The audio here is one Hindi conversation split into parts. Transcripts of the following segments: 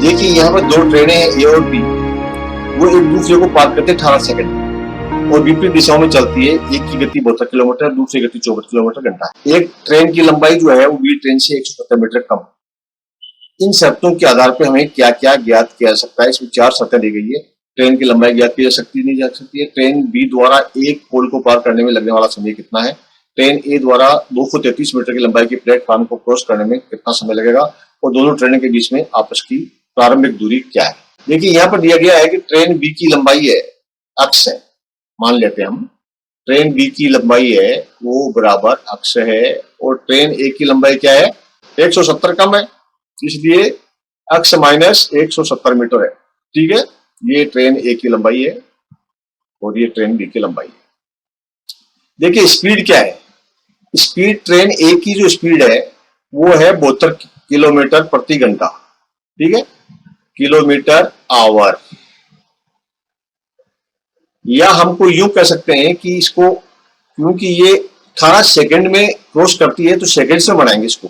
देखिए यहाँ पर दो ट्रेनें हैं ए और बी, वो एक दूसरे को पार करते 18 सेकंड और विपरीत दिशाओं में चलती है। एक की गति 72 किलोमीटर, दूसरी गति 24 किलोमीटर घंटा है। एक ट्रेन की लंबाई जो है वो बी ट्रेन से 170 मीटर कम। इन शर्तों के आधार पर हमें क्या क्या ज्ञात किया जा सकता है। इसमें 4 शर्तें दी गई है। ट्रेन की लंबाई ज्ञात की जा सकती नहीं जा सकती है। ट्रेन बी द्वारा एक पोल को पार करने में लगने वाला समय कितना है। ट्रेन ए द्वारा 233 मीटर की लंबाई के प्लेटफॉर्म को क्रॉस करने में कितना समय लगेगा और दोनों ट्रेनों के बीच में आपस की प्रारंभिक दूरी क्या है। देखिए यहाँ पर दिया गया है कि ट्रेन बी की लंबाई है अक्ष है, मान लेते हैं हम ट्रेन बी की लंबाई है वो बराबर अक्ष है और ट्रेन ए की लंबाई क्या है 170 कम है, इसलिए अक्ष माइनस 170 मीटर है। ठीक है, ये ट्रेन ए की लंबाई है और ये ट्रेन बी की लंबाई है। देखिए स्पीड क्या है। स्पीड ट्रेन ए की जो स्पीड है वो है 72 किलोमीटर प्रति घंटा। ठीक है, किलोमीटर आवर। या हमको यूं कह सकते हैं कि इसको क्योंकि ये 18 सेकंड में क्रॉस करती है तो सेकंड से बनाएंगे इसको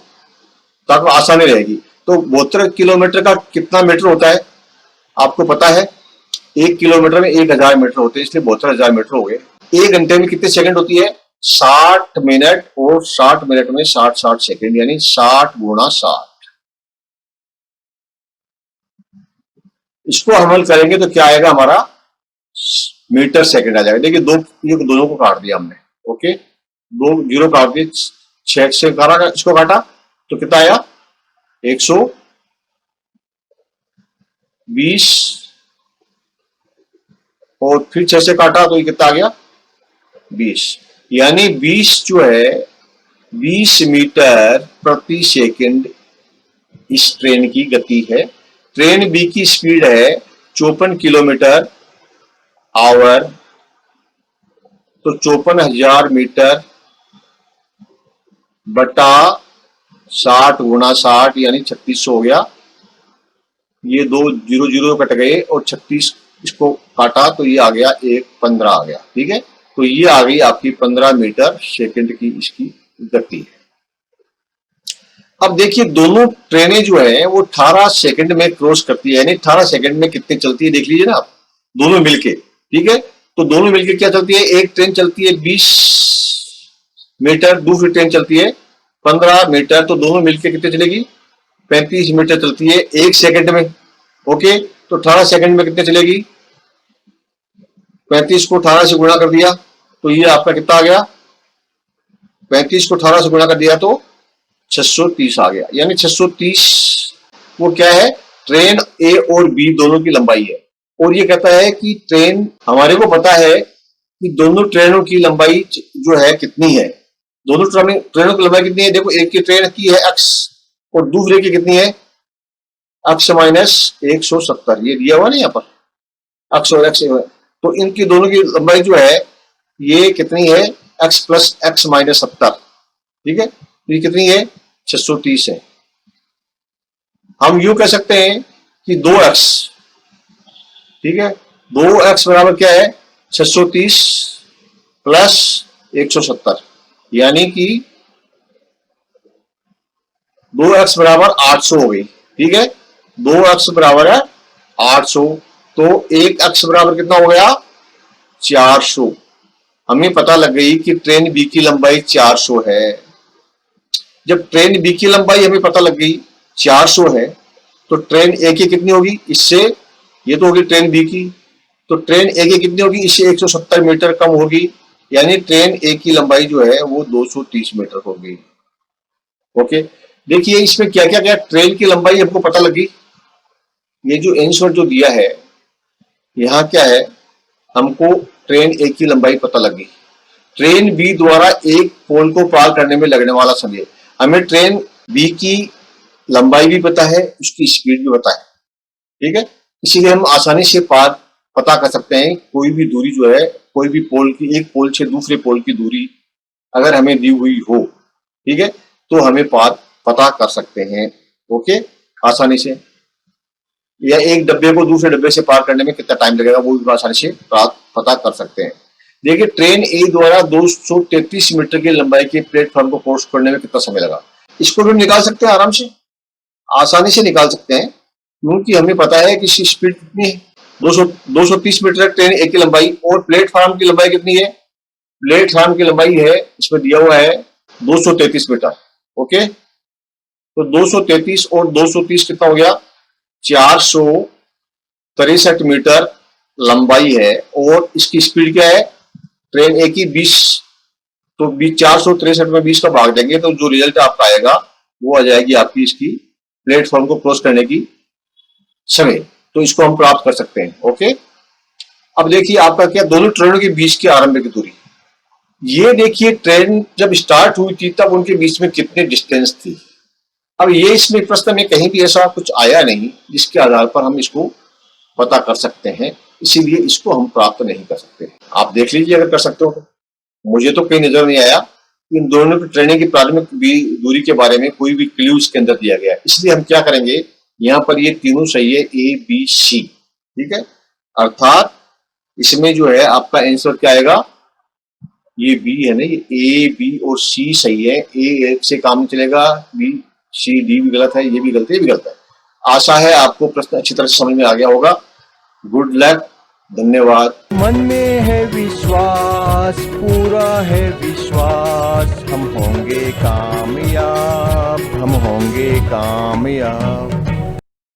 ताकि आसानी रहेगी। तो 72 किलोमीटर का कितना मीटर होता है आपको पता है। 1 किलोमीटर में 1000 मीटर होते हैं, इसलिए 72,000 मीटर हो गए। 1 घंटे में कितने सेकंड होती है 60 मिनट और 60 मिनट में 60 सेकंड, यानी 60 गुणा 60। इसको हम हल करेंगे तो क्या आएगा हमारा मीटर सेकंड आ जाएगा। देखिए ये दोनों को काट दिया हमने। ओके, 2 जीरो काट दिए, 6 से इसको काटा तो कितना आया 120 और फिर 6 से काटा तो ये कितना आ गया 20, यानी 20 जो है 20 मीटर प्रति सेकंड इस ट्रेन की गति है। ट्रेन बी की स्पीड है 54 किलोमीटर आवर, तो 54,000 मीटर बटा 60 गुणा 60 यानी 3600 हो गया। ये 2 जीरो जीरो कट गए और 36 इसको काटा तो ये आ गया 15 आ गया। ठीक है, तो ये आ गई आपकी 15 मीटर सेकंड की इसकी गति है। अब देखिए दोनों ट्रेनें जो है वो 18 सेकंड में क्रॉस करती है, यानी 18 सेकंड में कितने चलती है देख लीजिए ना आप, दोनों मिलके। ठीक है, तो दोनों मिलके क्या चलती है, एक ट्रेन चलती है 20 मीटर, दूसरी ट्रेन चलती है 15 मीटर, तो दोनों मिलके कितने चलेगी 35 मीटर चलती है 1 सेकंड में। ओके, तो 18 सेकंड में कितने चलेगी, 35 को 18 से गुणा कर दिया तो ये आपका कितना आ गया, 35 को 18 से गुणा कर दिया तो 630 आ गया। यानी 630 वो क्या है, ट्रेन ए और बी दोनों की लंबाई है। और ये कहता है कि ट्रेन, हमारे को पता है कि दोनों ट्रेनों की लंबाई जो है कितनी है, दोनों ट्रेनों की लंबाई कितनी है। देखो एक की ट्रेन की है अक्ष और दूसरे की कितनी है, अक्ष माइनस 170, ये दिया हुआ ना यहाँ पर अक्ष और अक्ष, तो इनकी दोनों की लंबाई जो है ये कितनी है, x प्लस एक्स माइनस 70। ठीक है, तो ये कितनी है 630 है। हम यूं कह सकते हैं कि 2x, ठीक है, 2x बराबर क्या है 630 प्लस 170, यानी कि 2x बराबर 800 हो गई। ठीक है, 2x बराबर है 800, तो 1x बराबर कितना हो गया 400। हमें पता लग गई कि ट्रेन बी की लंबाई 400 है। जब ट्रेन बी की लंबाई हमें पता लग गई 400 है तो ट्रेन ए की कितनी होगी, इससे ये तो होगी ट्रेन बी की, तो ट्रेन ए की कितनी होगी, इससे 170 मीटर कम होगी, यानी ट्रेन ए की लंबाई जो है वो 230 मीटर होगी। ओके, देखिए इसमें क्या क्या क्या ट्रेन की लंबाई हमको पता लगी। ये जो आंसर जो दिया है यहाँ क्या है, हमको ट्रेन ए की लंबाई पता लगी। ट्रेन बी द्वारा एक पोल को पार करने में लगने वाला समय, हमें ट्रेन बी की लंबाई भी पता है, उसकी स्पीड भी पता है। ठीक है, इसीलिए हम आसानी से पार पता कर सकते हैं। कोई भी दूरी जो है, कोई भी पोल की, एक पोल से दूसरे पोल की दूरी अगर हमें दी हुई हो, ठीक है, तो हमें पार पता कर सकते हैं। ओके, आसानी से। या एक डब्बे को दूसरे डब्बे से पार करने में कितना टाइम लगेगा वो भी आसानी से पता कर सकते हैं। देखिए ट्रेन ए द्वारा 233 मीटर की लंबाई के प्लेटफॉर्म को क्रॉस करने में कितना समय लगा, इसको भी निकाल सकते हैं आराम से, आसानी से निकाल सकते हैं। क्योंकि हमें पता है कि इसकी स्पीड कितनी है, 230 मीटर है ट्रेन ए की लंबाई, और प्लेटफॉर्म की लंबाई कितनी है, प्लेटफॉर्म की लंबाई है, इसमें दिया हुआ है 233 मीटर। ओके, तो 233 और 230 कितना हो गया, 463 मीटर लंबाई है, और इसकी स्पीड क्या है, ट्रेन ए की 20, तो 463 में 20 का भाग देंगे तो जो रिजल्ट आपका आएगा वो आ जाएगी आपकी इसकी प्लेटफॉर्म को क्रॉस करने की समय। तो इसको हम प्राप्त कर सकते हैं। ओके, अब देखिए आपका क्या, दोनों ट्रेनों के बीच की आरंभिक दूरी, ये देखिए ट्रेन जब स्टार्ट हुई थी तब उनके बीच में कितनी डिस्टेंस थी। अब ये इसमें प्रश्न में कहीं भी ऐसा कुछ आया नहीं जिसके आधार पर हम इसको पता कर सकते हैं, इसीलिए इसको हम प्राप्त नहीं कर सकते। आप देख लीजिए अगर कर सकते हो तो। मुझे तो कहीं नजर नहीं आया इन दोनों की ट्रेनिंग की प्रारंभिक दूरी के बारे में कोई भी क्लू इसके अंदर दिया गया है। इसलिए हम क्या करेंगे, यहाँ पर ये तीनों सही है, ए बी सी, ठीक है, अर्थात इसमें जो है आपका आंसर क्या आएगा, ये बी है ना, ये ए बी और सी सही है। ए से काम नहीं चलेगा, बी सी डी भी गलत है, ये भी गलत है, ये भी गलत है। आशा है आपको प्रश्न अच्छी तरह से समझ में आ गया होगा। गुड लक, धन्यवाद। मन में है विश्वास, पूरा है विश्वास, हम होंगे कामयाब, हम होंगे कामयाब।